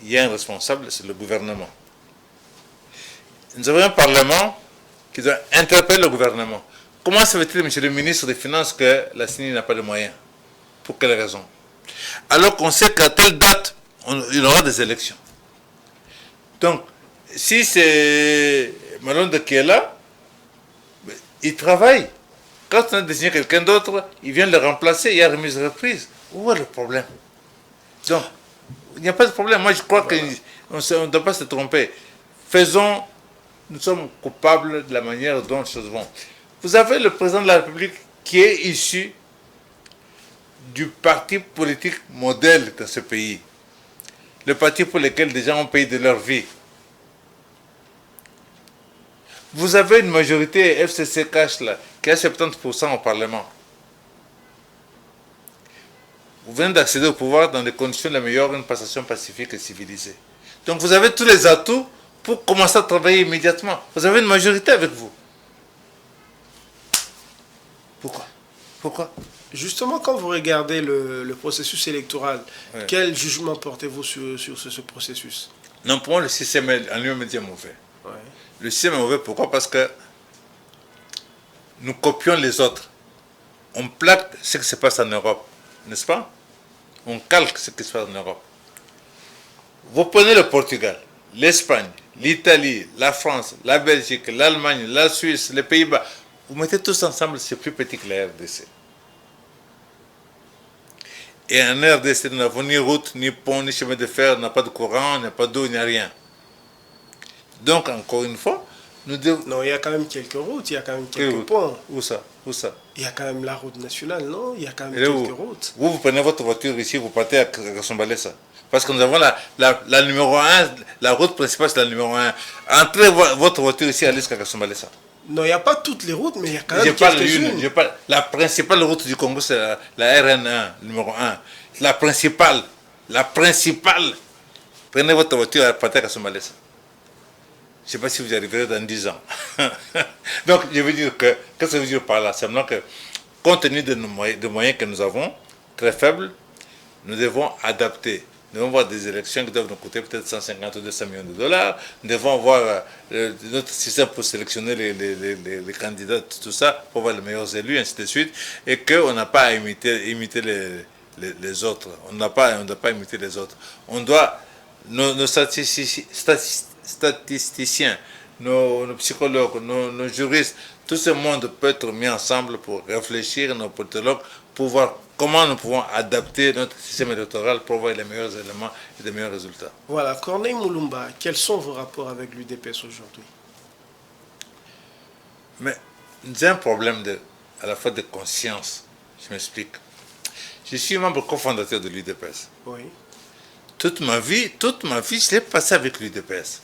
il y a un responsable, c'est le gouvernement. Nous avons un Parlement qui doit interpeller le gouvernement. Comment se fait-il, monsieur le ministre des Finances, que la CENI n'a pas de moyens? Pour quelle raison? Alors qu'on sait qu'à telle date, il y aura des élections. Donc, si c'est Malonde qui est là, il travaille. Quand on a désigné quelqu'un d'autre, il vient le remplacer, il y a remise reprise. Où est le problème? Donc, il n'y a pas de problème. Moi, je crois qu'on ne doit pas se tromper. Nous sommes coupables de la manière dont les choses vont. Vous avez le président de la République qui est issu du parti politique modèle dans ce pays. Le parti pour lequel des gens ont payé de leur vie. Vous avez une majorité FCC Cash là, qui a 70% au Parlement. Vous venez d'accéder au pouvoir dans les conditions les meilleures, une passation pacifique et civilisée. Donc vous avez tous les atouts pour commencer à travailler immédiatement. Vous avez une majorité avec vous. Pourquoi? Justement, quand vous regardez le processus électoral, ouais, quel jugement portez-vous sur ce processus? Non, pour moi, le système en lui-même est mauvais. Ouais. Le système est mauvais, pourquoi? Parce que nous copions les autres. On plaque ce qui se passe en Europe, n'est-ce pas? On calque ce qui se passe en Europe. Vous prenez le Portugal, l'Espagne, l'Italie, la France, la Belgique, l'Allemagne, la Suisse, les Pays-Bas. Vous mettez tous ensemble, c'est plus petit que la RDC. Et en RDC, nous n'avons ni route, ni pont, ni chemin de fer, on n'a pas de courant, on n'a pas d'eau, il n'y a rien. Donc, encore une fois, nous devons... Non, il y a quand même quelques routes, il y a quand même quelques ponts. Où ça? Il y a quand même la route nationale, non? Il y a quand même quelques routes. Vous prenez votre voiture ici, vous partez à Kasumbalesa. Parce que nous avons la numéro 1, la route principale, c'est la numéro 1. Entrez votre voiture ici, allez jusqu'à Kasumbalesa. Non, il n'y a pas toutes les routes, mais il y a quand même quelques-unes. La principale route du Congo, c'est la RN1, numéro 1. La principale. Prenez votre voiture et partez à Kasumbalesa. Je ne sais pas si vous y arriverez dans 10 ans. Donc, je veux dire que, qu'est-ce que ça veut dire par là? Simplement que, compte tenu des moyens que nous avons, très faibles, nous devons adapter. Nous devons avoir des élections qui doivent nous coûter peut-être 150 ou 200 millions de dollars. Nous devons avoir notre système pour sélectionner les candidats, tout ça, pour avoir les meilleurs élus, ainsi de suite. Et qu'on n'a pas à imiter les autres. On ne doit pas imiter les autres. On doit, nos statisticiens, nos psychologues, nos juristes, tout ce monde peut être mis ensemble pour réfléchir, nos politologues, pour voir comment nous pouvons adapter notre système électoral pour avoir les meilleurs éléments et les meilleurs résultats. Voilà, Corneille Mulumba, quels sont vos rapports avec l'UDPS aujourd'hui? Mais j'ai un problème à la fois de conscience. Je m'explique. Je suis membre cofondateur de l'UDPS. Oui. Toute ma vie, je l'ai passé avec l'UDPS.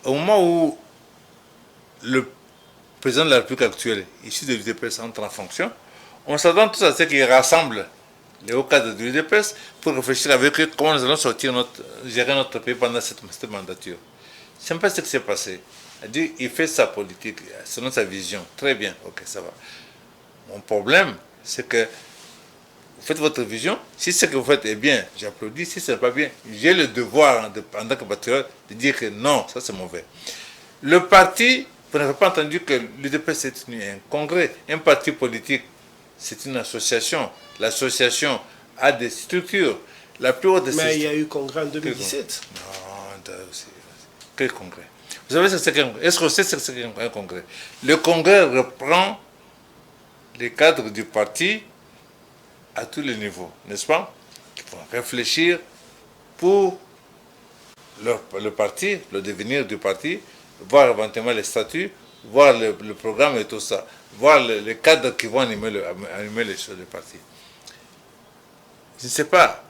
Au moment où le président de la République actuelle, issu de l'UDPS, entre en fonction, on s'attend tous à ce qu'il rassemble les hauts cadres de l'UDPS pour réfléchir avec eux comment nous allons gérer notre pays pendant cette mandature. Ce n'est pas ce qui s'est passé. Il fait sa politique selon sa vision. Très bien, ok, ça va. Mon problème, c'est que vous faites votre vision. Si ce que vous faites est bien, j'applaudis. Si ce n'est pas bien, j'ai le devoir, en tant que patriote, de dire que non, ça c'est mauvais. Le parti, vous n'avez pas entendu que l'UDPS est un congrès, un parti politique, c'est une association. L'association a des structures. La plus haute Mais il y a eu congrès en 2017. Non, quel congrès? Vous savez ce que c'est qu'un congrès? Est-ce que vous savez ce que c'est qu'un congrès? Le congrès reprend les cadres du parti à tous les niveaux, n'est-ce pas? Qui vont réfléchir pour le parti, le devenir du parti, voir éventuellement les statuts, voir le programme et tout ça, voir les cadres qui vont animer les choses du parti. Je ne sais pas.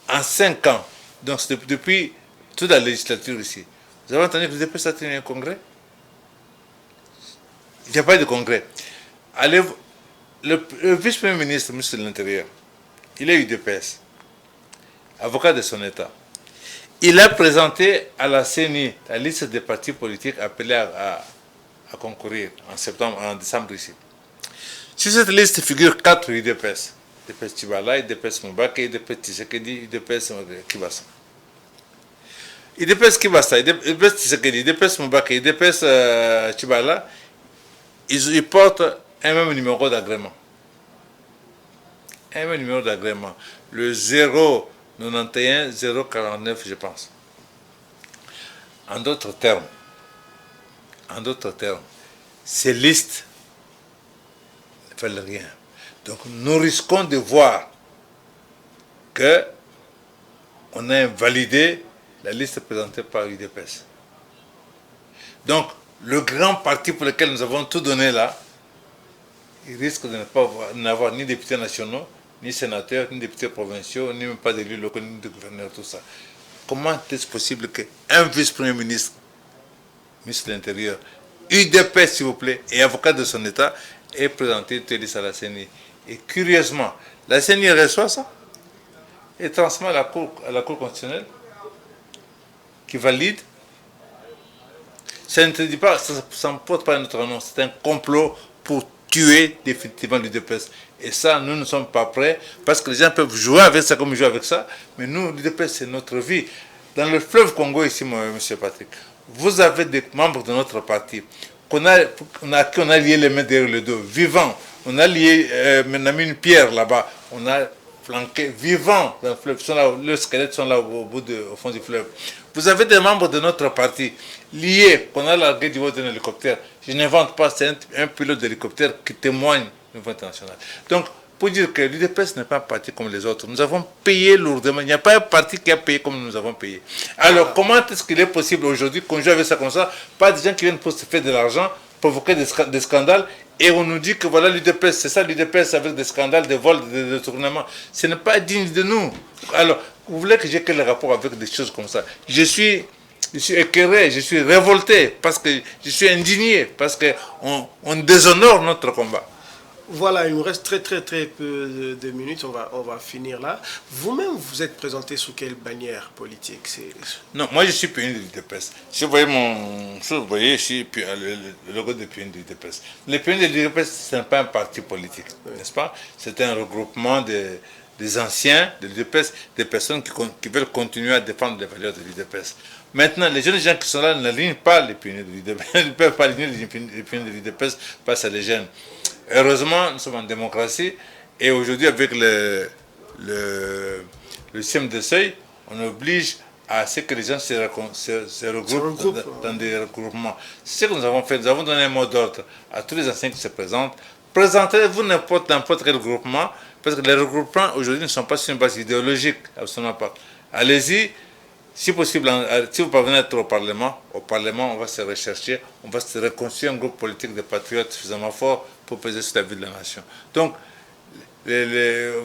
En 5 ans, donc depuis toute la législature ici, vous avez entendu que le DPS a tenu un congrès? Il n'y a pas de congrès. Allez, le vice-premier ministre, ministre de l'Intérieur, il est UDPS, avocat de son État. Il a présenté à la CENI la liste des partis politiques appelés à concourir en décembre ici. Sur cette liste figurent 4 UDPS. UDPS Tchibala, UDPS Moubake, UDPS Tshisekedi, UDPS Kibasa. UDPS Kibasa, UDPS Tshisekedi, UDPS Moubake, UDPS Tchibala, ils portent un même numéro d'agrément. Un même numéro d'agrément. Le 091 049, je pense. En d'autres termes, ces listes ne valent rien. Donc nous risquons de voir que on a invalidé la liste présentée par l'UDPS. Donc le grand parti pour lequel nous avons tout donné là, il risque de n'avoir ni députés nationaux, ni sénateurs, ni députés provinciaux, ni même pas d'élus locaux, ni de gouverneurs, tout ça. Comment est-ce possible qu'un vice-premier ministre, ministre de l'Intérieur, UDPS s'il vous plaît, et avocat de son État, ait présenté une liste à la CENI? Et curieusement, la CENI reçoit ça et transmet à la Cour constitutionnelle qui valide. Ça ne te dit pas, ça ne porte pas notre nom, c'est un complot pour tuer définitivement l'UDPS. Et ça, nous ne sommes pas prêts, parce que les gens peuvent jouer avec ça comme ils jouent avec ça, mais nous, l'UDPS, c'est notre vie. Dans le fleuve Congo, ici, M. Patrick, vous avez des membres de notre parti qu'on a lié les mains derrière le dos, vivants. On a lié, on a mis une pierre là-bas, on a flanqué, vivants dans le fleuve, sont là, leurs squelettes sont là au fond du fleuve. Vous avez des membres de notre parti liés, qu'on a largué du haut d'un hélicoptère. Je n'invente pas, c'est un pilote d'hélicoptère qui témoigne au niveau international. Donc, pour dire que l'UDPS n'est pas un parti comme les autres, nous avons payé lourdement. Il n'y a pas un parti qui a payé comme nous avons payé. Alors, comment est-ce qu'il est possible aujourd'hui qu'on joue avec ça comme ça? Pas des gens qui viennent pour se faire de l'argent, provoquer des scandales, et on nous dit que voilà l'UDPS, c'est ça l'UDPS avec des scandales, des vols, des détournements. Ce n'est pas digne de nous. Alors, vous voulez que j'ai quel rapport avec des choses comme ça? Je suis écœuré, je suis révolté, parce que je suis indigné, parce qu'on déshonore notre combat. Voilà, il nous reste très peu de minutes, on va finir là. Vous-même, vous êtes présenté sous quelle bannière politique? Non, moi je suis pionnier de l'UDPS. Si vous voyez mon chose, vous voyez ici le logo de pionnier de l'UDPS. Les pionniers de l'UDPS, ce n'est pas un parti politique, n'est-ce pas? C'est un regroupement des anciens de l'UDPS, des personnes qui veulent continuer à défendre les valeurs de l'UDPS. Maintenant, les jeunes gens qui sont là n'alignent pas les pionniers de l'UDPS. Ils ne peuvent pas aligner les pionniers de l'UDPS face à les jeunes. Heureusement, nous sommes en démocratie et aujourd'hui, avec le système de seuil, on oblige à ce que les gens se regroupent dans des regroupements. C'est ce que nous avons fait. Nous avons donné un mot d'ordre à tous les anciens qui se présentent. Présentez-vous n'importe quel regroupement, parce que les regroupements aujourd'hui ne sont pas sur une base idéologique, absolument pas. Allez-y. Si possible, si vous parvenez à être au Parlement, on va se rechercher, on va se reconstruire un groupe politique de patriotes suffisamment fort pour peser sur la vie de la nation. Donc,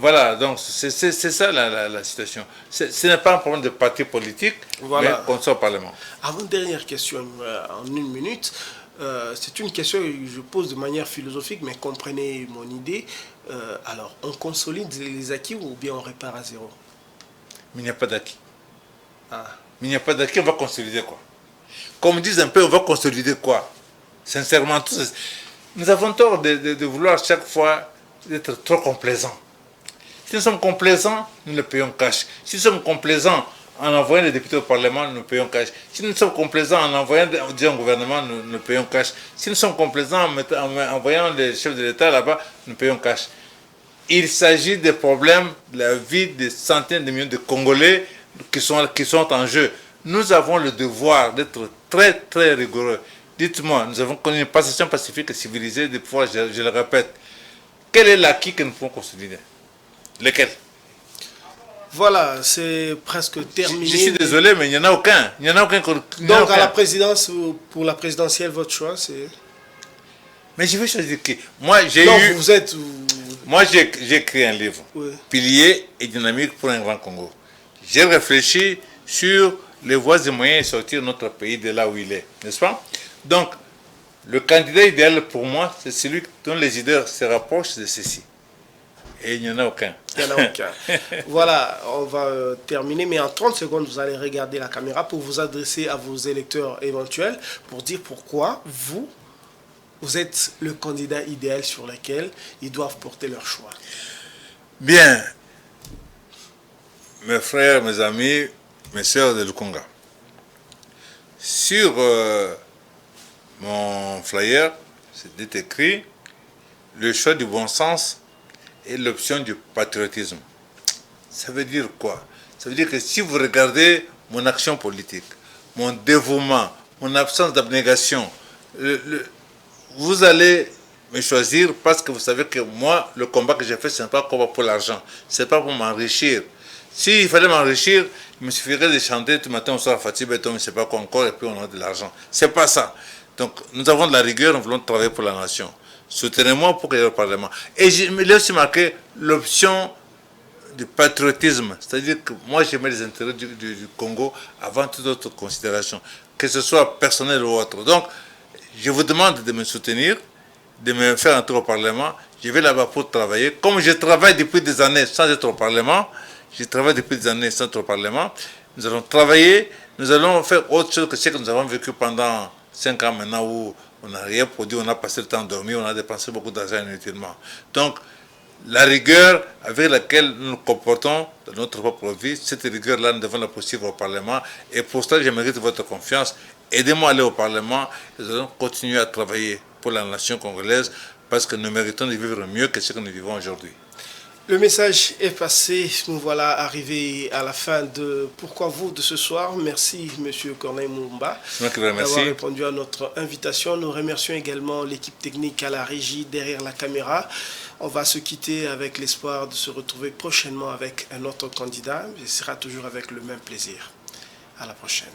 voilà, donc c'est ça la situation. Ce n'est pas un problème de parti politique, voilà, mais qu'on soit au Parlement. Avant-dernière question, en une minute. C'est une question que je pose de manière philosophique, mais comprenez mon idée. Alors, on consolide les acquis ou bien on répare à zéro? Mais il n'y a pas d'acquis. Mais il n'y a pas d'acquis, on va consolider quoi? Comme disent un peu, on va consolider quoi? Sincèrement, nous avons tort de vouloir chaque fois être trop complaisants. Si nous sommes complaisants, nous le payons cash. Si nous sommes complaisants en envoyant les députés au Parlement, nous payons cash. Si nous sommes complaisants en envoyant des gens au gouvernement, nous payons cash. Si nous sommes complaisants en envoyant les chefs de l'État là-bas, nous payons cash. Il s'agit des problèmes de la vie des centaines de millions de Congolais qui sont en jeu. Nous avons le devoir d'être très rigoureux. Dites-moi, nous avons connu une passation pacifique et civilisée des pouvoirs, je le répète. Quel est l'acquis que nous pouvons consolider? Lequel? Voilà, c'est presque terminé. Je suis désolé, mais il n'y en a aucun. Il n'y en a aucun. Donc, à la présidence, votre choix, c'est... Mais je vais choisir qui? Moi, j'ai écrit un livre, oui. Piliers et dynamique pour un grand Congo. J'ai réfléchi sur les voies et moyens de sortir notre pays de là où il est, n'est-ce pas? Donc, Le candidat idéal pour moi, c'est celui dont les idées se rapprochent de ceci. Et il n'y en a aucun. Il n'y en a aucun. Voilà, on va terminer, mais en 30 secondes, vous allez regarder la caméra pour vous adresser à vos électeurs éventuels, pour dire pourquoi vous êtes le candidat idéal sur lequel ils doivent porter leur choix. Bien, mes frères, mes amis, mes sœurs de Lukonga, sur mon flyer, c'est écrit le choix du bon sens et l'option du patriotisme. Ça veut dire quoi? Ça veut dire que si vous regardez mon action politique, mon dévouement, mon absence d'abnégation, vous allez me choisir parce que vous savez que moi, le combat que j'ai fait, ce n'est pas un combat pour l'argent, ce n'est pas pour m'enrichir. S'il fallait m'enrichir, il me suffirait de chanter tout matin, on sort à Fatih Béton, je ne sais pas quoi encore, et puis on a de l'argent. Ce n'est pas ça. Donc, nous avons de la rigueur, nous voulons travailler pour la nation. Soutenez-moi pour qu'il y ait le Parlement. Et il y a aussi marqué l'option du patriotisme. C'est-à-dire que moi, je mets les intérêts du Congo avant toute autre considération, que ce soit personnel ou autre. Donc, je vous demande de me soutenir, de me faire entrer au Parlement. Je vais là-bas pour travailler. Comme je travaille depuis des années sans être au Parlement, je travaille depuis des années sans être au Parlement. Nous allons travailler, nous allons faire autre chose que ce que nous avons vécu pendant 5 ans maintenant où on n'a rien produit, on a passé le temps dormi, on a dépensé beaucoup d'argent inutilement. Donc, la rigueur avec laquelle nous nous comportons dans notre propre vie, cette rigueur-là, nous devons la poursuivre au Parlement. Et pour cela, je mérite votre confiance. Aidez-moi à aller au Parlement. Nous allons continuer à travailler pour la nation congolaise parce que nous méritons de vivre mieux que ce que nous vivons aujourd'hui. Le message est passé. Nous voilà arrivés à la fin de Pourquoi vous de ce soir. Merci, Monsieur Corneille Moumba, d'avoir répondu à notre invitation. Nous remercions également l'équipe technique à la régie derrière la caméra. On va se quitter avec l'espoir de se retrouver prochainement avec un autre candidat. Ce sera toujours avec le même plaisir. À la prochaine.